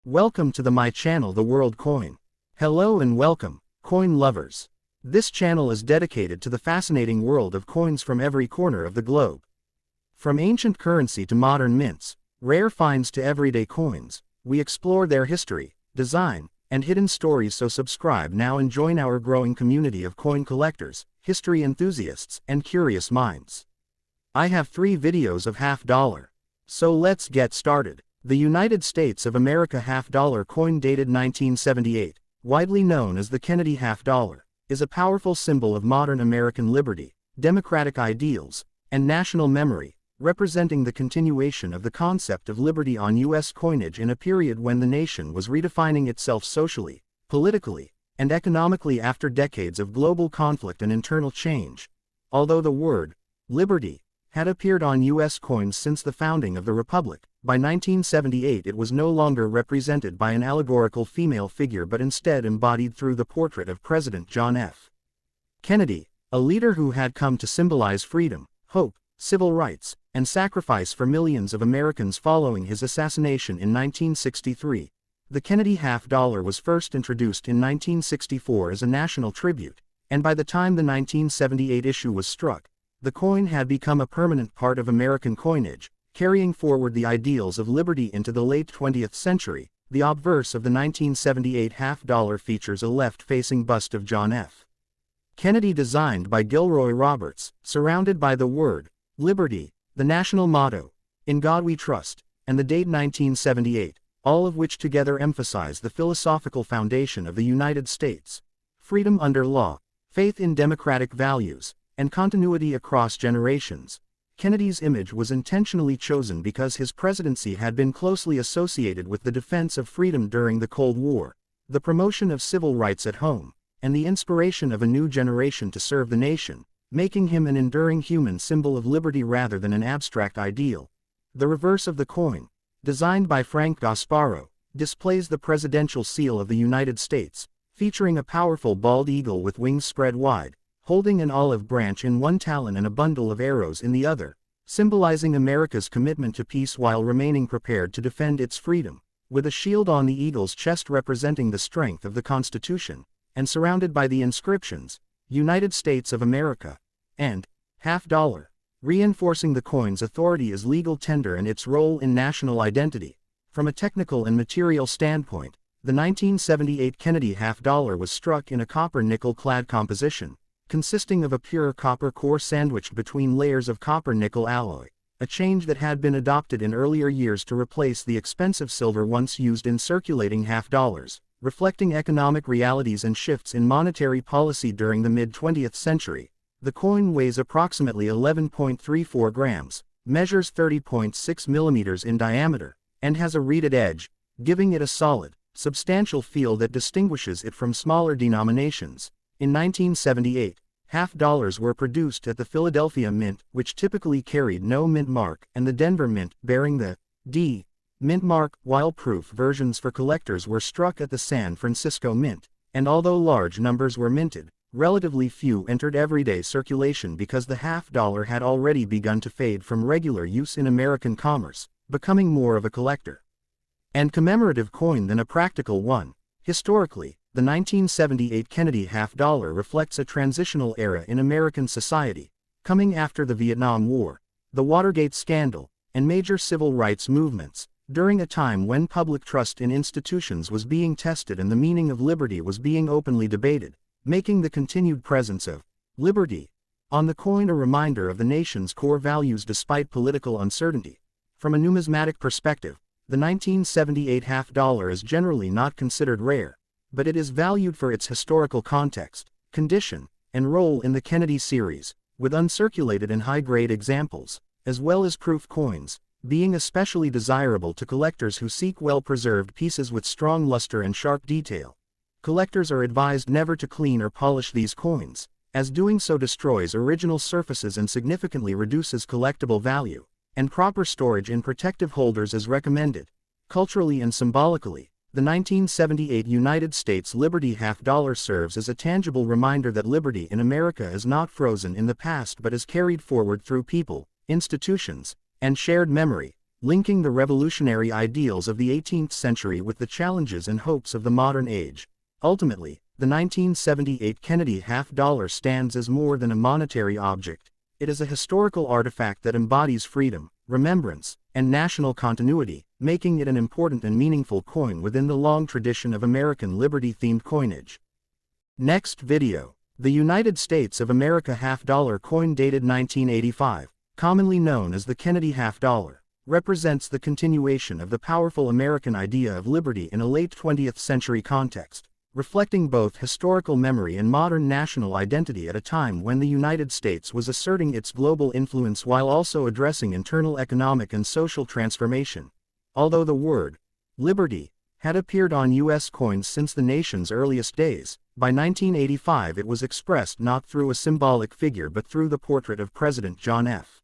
Welcome to my channel, The World Coin. Hello and welcome, coin lovers. This channel is dedicated to the fascinating world of coins from every corner of the globe. From ancient currency to modern mints, rare finds to everyday coins, we explore their history, design, and hidden stories. So subscribe now and join our growing community of coin collectors, history enthusiasts, and curious minds. I have 3 videos of $50. So let's get started. The United States of America $50 coin dated 1978, widely known as the Kennedy $50, is a powerful symbol of modern American liberty, democratic ideals, and national memory, representing the continuation of the concept of liberty on U.S. coinage in a period when the nation was redefining itself socially, politically, and economically after decades of global conflict and internal change. Although the word liberty had appeared on U.S. coins since the founding of the Republic, by 1978 it was no longer represented by an allegorical female figure but instead embodied through the portrait of President John F. Kennedy, a leader who had come to symbolize freedom, hope, civil rights, and sacrifice for millions of Americans following his assassination in 1963. The Kennedy $50 was first introduced in 1964 as a national tribute, and by the time the 1978 issue was struck, the coin had become a permanent part of American coinage, carrying forward the ideals of liberty into the late 20th century. The obverse of the 1978 $50 features a left-facing bust of John F. Kennedy designed by Gilroy Roberts, surrounded by the word liberty, the national motto, "In God We Trust," and the date 1978, all of which together emphasize the philosophical foundation of the United States: freedom under law, faith in democratic values, and continuity across generations. Kennedy's image was intentionally chosen because his presidency had been closely associated with the defense of freedom during the Cold War, the promotion of civil rights at home, and the inspiration of a new generation to serve the nation, making him an enduring human symbol of liberty rather than an abstract ideal. The reverse of the coin, designed by Frank Gasparro, displays the presidential seal of the United States, featuring a powerful bald eagle with wings spread wide, holding an olive branch in one talon and a bundle of arrows in the other, symbolizing America's commitment to peace while remaining prepared to defend its freedom, with a shield on the eagle's chest representing the strength of the Constitution, and surrounded by the inscriptions, United States of America, and $50, reinforcing the coin's authority as legal tender and its role in national identity. From a technical and material standpoint, the 1978 Kennedy $50 was struck in a copper-nickel-clad composition, consisting of a pure copper core sandwiched between layers of copper-nickel alloy, a change that had been adopted in earlier years to replace the expensive silver once used in circulating $50, reflecting economic realities and shifts in monetary policy during the mid-20th century. The coin weighs approximately 11.34 grams, measures 30.6 millimeters in diameter, and has a reeded edge, giving it a solid, substantial feel that distinguishes it from smaller denominations. In 1978, $50 were produced at the Philadelphia Mint, which typically carried no mint mark, and the Denver Mint, bearing the D mint mark, while proof versions for collectors were struck at the San Francisco Mint, and although large numbers were minted, relatively few entered everyday circulation because the $50 had already begun to fade from regular use in American commerce, becoming more of a collector and commemorative coin than a practical one. Historically, the 1978 Kennedy $50 reflects a transitional era in American society, coming after the Vietnam War, the Watergate scandal, and major civil rights movements, during a time when public trust in institutions was being tested and the meaning of liberty was being openly debated, making the continued presence of liberty on the coin a reminder of the nation's core values despite political uncertainty. From a numismatic perspective, the 1978 $50 is generally not considered rare, but it is valued for its historical context, condition, and role in the Kennedy series, with uncirculated and high-grade examples, as well as proof coins, being especially desirable to collectors who seek well-preserved pieces with strong luster and sharp detail. Collectors are advised never to clean or polish these coins, as doing so destroys original surfaces and significantly reduces collectible value, and proper storage in protective holders is recommended. Culturally and symbolically, the 1978 United States Liberty $50 serves as a tangible reminder that liberty in America is not frozen in the past but is carried forward through people, institutions, and shared memory. linking the revolutionary ideals of the 18th century with the challenges and hopes of the modern age. Ultimately, the 1978 Kennedy half-dollar stands as more than a monetary object. It is a historical artifact that embodies freedom, remembrance, and national continuity, making it an important and meaningful coin within the long tradition of American liberty-themed coinage. Next video. The United States of America half-dollar coin dated 1985, commonly known as the Kennedy half-dollar, represents the continuation of the powerful American idea of liberty in a late 20th century context, reflecting both historical memory and modern national identity at a time when the United States was asserting its global influence while also addressing internal economic and social transformation. Although the word liberty had appeared on U.S. coins since the nation's earliest days, by 1985 it was expressed not through a symbolic figure but through the portrait of President John F.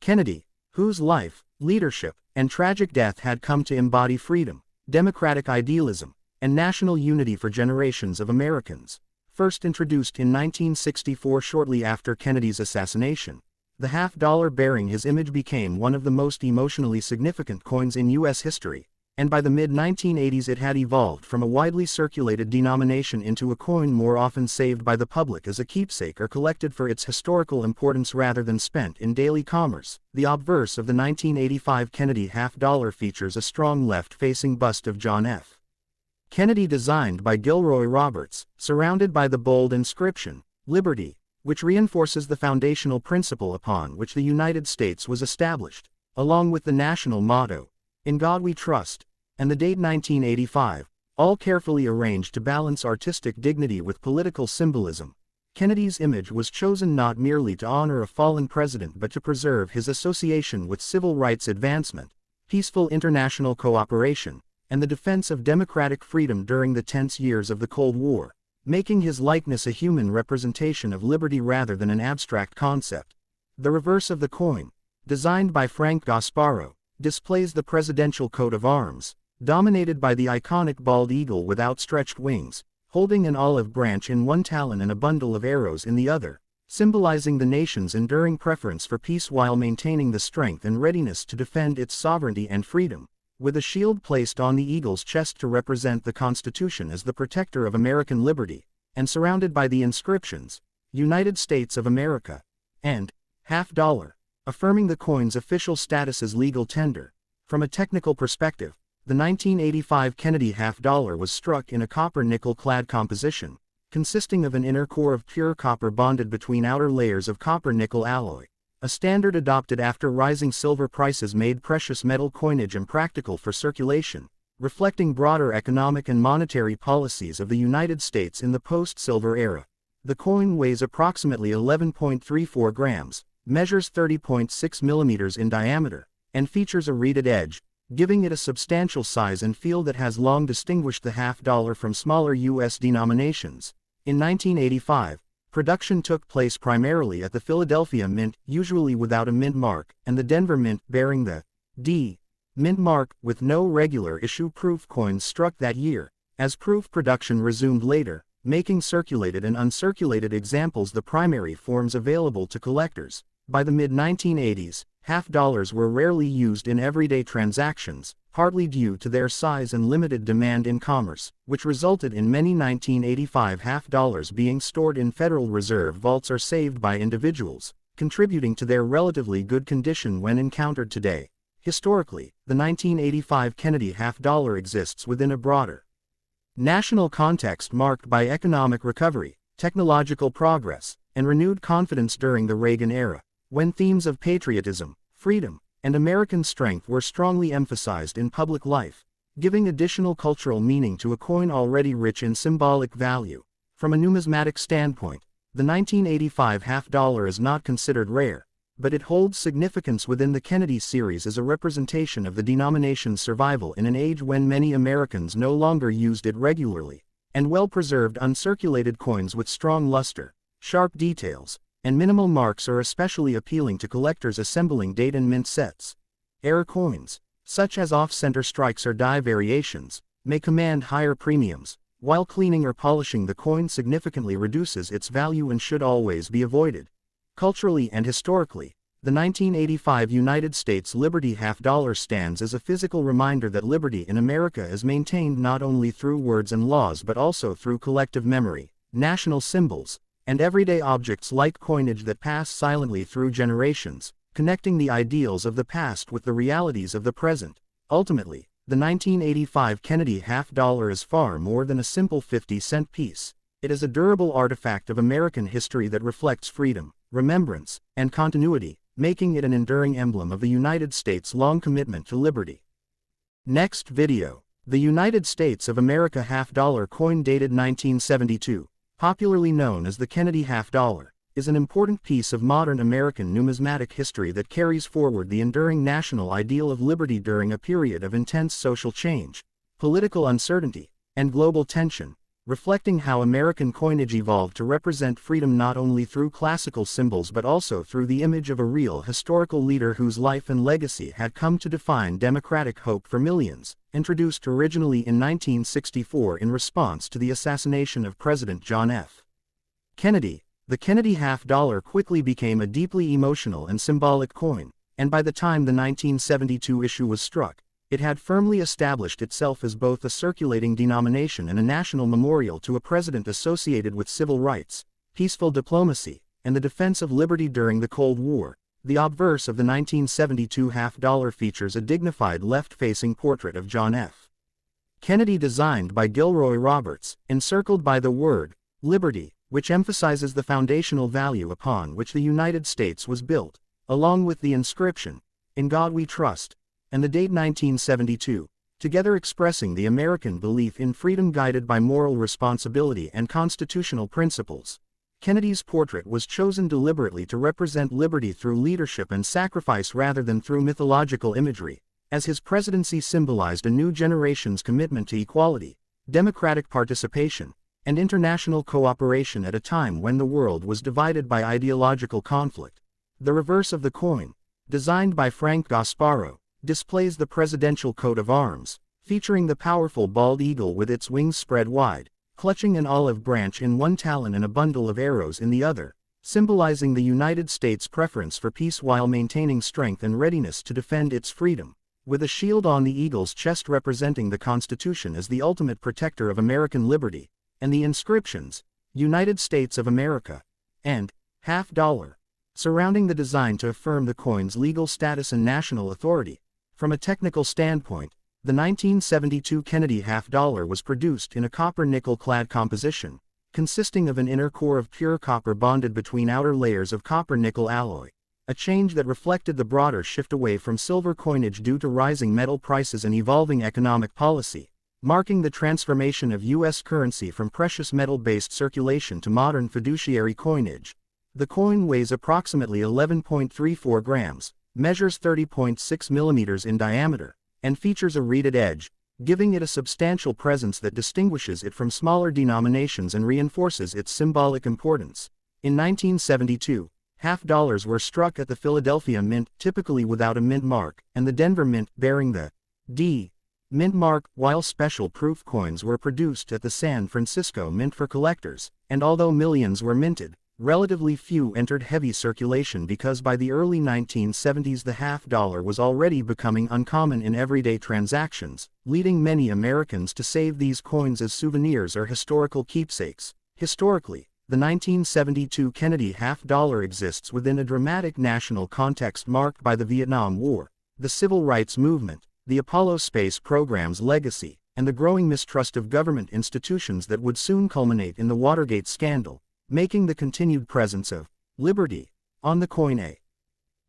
Kennedy, whose life, leadership, and tragic death had come to embody freedom, democratic idealism, and national unity for generations of Americans. First introduced in 1964 shortly after Kennedy's assassination, the half-dollar bearing his image became one of the most emotionally significant coins in U.S. history, and by the mid-1980s it had evolved from a widely circulated denomination into a coin more often saved by the public as a keepsake or collected for its historical importance rather than spent in daily commerce. The obverse of the 1985 Kennedy half-dollar features a strong left-facing bust of John F. Kennedy designed by Gilroy Roberts, surrounded by the bold inscription, "Liberty," which reinforces the foundational principle upon which the United States was established, along with the national motto, "In God We Trust," and the date 1985, all carefully arranged to balance artistic dignity with political symbolism. Kennedy's image was chosen not merely to honor a fallen president but to preserve his association with civil rights advancement, peaceful international cooperation, and the defense of democratic freedom during the tense years of the Cold War, making his likeness a human representation of liberty rather than an abstract concept. The reverse of the coin, designed by Frank Gasparro, displays the presidential coat of arms, dominated by the iconic bald eagle with outstretched wings, holding an olive branch in one talon and a bundle of arrows in the other, symbolizing the nation's enduring preference for peace while maintaining the strength and readiness to defend its sovereignty and freedom, with a shield placed on the eagle's chest to represent the Constitution as the protector of American liberty, and surrounded by the inscriptions, "United States of America," and "half-dollar," affirming the coin's official status as legal tender. From a technical perspective, the 1985 Kennedy half-dollar was struck in a copper-nickel-clad composition, consisting of an inner core of pure copper bonded between outer layers of copper-nickel alloy, a standard adopted after rising silver prices made precious metal coinage impractical for circulation, reflecting broader economic and monetary policies of the United States in the post-silver era. The coin weighs approximately 11.34 grams, measures 30.6 millimeters in diameter, and features a reeded edge, giving it a substantial size and feel that has long distinguished the half-dollar from smaller U.S. denominations. In 1985, production took place primarily at the Philadelphia Mint, usually without a mint mark, and the Denver Mint bearing the D mint mark, with no regular issue proof coins struck that year, as proof production resumed later, making circulated and uncirculated examples the primary forms available to collectors. By the mid-1980s, half-dollars were rarely used in everyday transactions, partly due to their size and limited demand in commerce, which resulted in many 1985 half-dollars being stored in Federal Reserve vaults or saved by individuals, contributing to their relatively good condition when encountered today. Historically, the 1985 Kennedy half-dollar exists within a broader national context marked by economic recovery, technological progress, and renewed confidence during the Reagan era, when themes of patriotism, freedom, and American strength were strongly emphasized in public life, giving additional cultural meaning to a coin already rich in symbolic value. From a numismatic standpoint, the 1985 half-dollar is not considered rare, but it holds significance within the Kennedy series as a representation of the denomination's survival in an age when many Americans no longer used it regularly, and well-preserved uncirculated coins with strong luster, sharp details, and minimal marks are especially appealing to collectors assembling date and mint sets. Error coins, such as off-center strikes or die variations, may command higher premiums, while cleaning or polishing the coin significantly reduces its value and should always be avoided. Culturally and historically, The 1985 United States Liberty half-dollar stands as a physical reminder that liberty in America is maintained not only through words and laws but also through collective memory, national symbols, and everyday objects like coinage that pass silently through generations, connecting the ideals of the past with the realities of the present. Ultimately, the 1985 Kennedy half-dollar is far more than a simple 50-cent piece. It is a durable artifact of American history that reflects freedom, remembrance, and continuity, making it an enduring emblem of the United States' long commitment to liberty. Next video. The United States of America half-dollar coin dated 1972, popularly known as the Kennedy half-dollar, is an important piece of modern American numismatic history that carries forward the enduring national ideal of liberty during a period of intense social change, political uncertainty, and global tension, reflecting how American coinage evolved to represent freedom not only through classical symbols but also through the image of a real historical leader whose life and legacy had come to define democratic hope for millions. Introduced originally in 1964 in response to the assassination of President John F. Kennedy, the Kennedy half-dollar quickly became a deeply emotional and symbolic coin, and by the time the 1972 issue was struck, it had firmly established itself as both a circulating denomination and a national memorial to a president associated with civil rights, peaceful diplomacy, and the defense of liberty during the Cold War. The obverse of the 1972 half-dollar features a dignified left-facing portrait of John F. Kennedy designed by Gilroy Roberts, encircled by the word, liberty, which emphasizes the foundational value upon which the United States was built, along with the inscription, "In God We Trust," and the date 1972, together expressing the American belief in freedom guided by moral responsibility and constitutional principles. Kennedy's portrait was chosen deliberately to represent liberty through leadership and sacrifice rather than through mythological imagery, as his presidency symbolized a new generation's commitment to equality, democratic participation, and international cooperation at a time when the world was divided by ideological conflict. The reverse of the coin, designed by Frank Gasparo, displays the presidential coat of arms, featuring the powerful bald eagle with its wings spread wide, clutching an olive branch in one talon and a bundle of arrows in the other, symbolizing the United States' preference for peace while maintaining strength and readiness to defend its freedom, with a shield on the eagle's chest representing the Constitution as the ultimate protector of American liberty, and the inscriptions, "United States of America," and "half-dollar," surrounding the design to affirm the coin's legal status and national authority. From a technical standpoint, the 1972 Kennedy half-dollar was produced in a copper-nickel-clad composition, consisting of an inner core of pure copper bonded between outer layers of copper-nickel alloy, a change that reflected the broader shift away from silver coinage due to rising metal prices and evolving economic policy, marking the transformation of U.S. currency from precious metal-based circulation to modern fiduciary coinage. The coin weighs approximately 11.34 grams, measures 30.6 millimeters in diameter, and features a reeded edge, giving it a substantial presence that distinguishes it from smaller denominations and reinforces its symbolic importance. In 1972, half-dollars were struck at the Philadelphia Mint, typically without a mint mark, and the Denver Mint, bearing the D Mint mark, while special proof coins were produced at the San Francisco Mint for collectors, and although millions were minted, relatively few entered heavy circulation because by the early 1970s the half-dollar was already becoming uncommon in everyday transactions, leading many Americans to save these coins as souvenirs or historical keepsakes. Historically, the 1972 Kennedy half-dollar exists within a dramatic national context marked by the Vietnam War, the Civil Rights Movement, the Apollo space program's legacy, and the growing mistrust of government institutions that would soon culminate in the Watergate scandal, making the continued presence of liberty on the coin a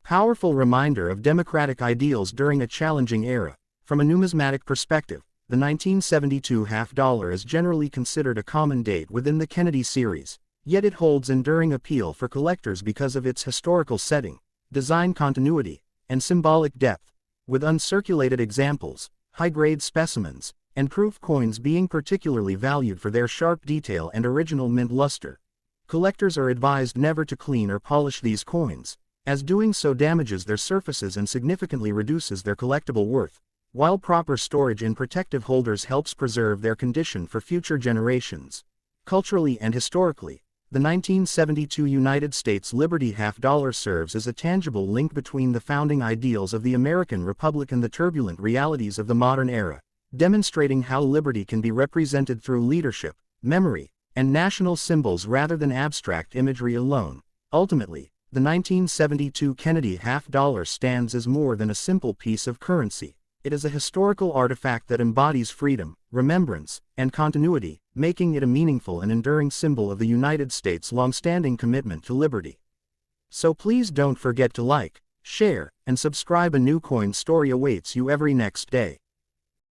powerful reminder of democratic ideals during a challenging era. From a numismatic perspective, the 1972 half-dollar is generally considered a common date within the Kennedy series, yet it holds enduring appeal for collectors because of its historical setting, design continuity, and symbolic depth, with uncirculated examples, high-grade specimens, and proof coins being particularly valued for their sharp detail and original mint luster. Collectors are advised never to clean or polish these coins, as doing so damages their surfaces and significantly reduces their collectible worth, while proper storage in protective holders helps preserve their condition for future generations. Culturally and historically, The 1972 United States Liberty half-dollar serves as a tangible link between the founding ideals of the American Republic and the turbulent realities of the modern era, demonstrating how liberty can be represented through leadership, memory, and national symbols rather than abstract imagery alone. Ultimately, the 1972 Kennedy half-dollar stands as more than a simple piece of currency. It is a historical artifact that embodies freedom, remembrance, and continuity, making it a meaningful and enduring symbol of the United States' long-standing commitment to liberty. So please don't forget to like, share, and subscribe. A new coin story awaits you every next day.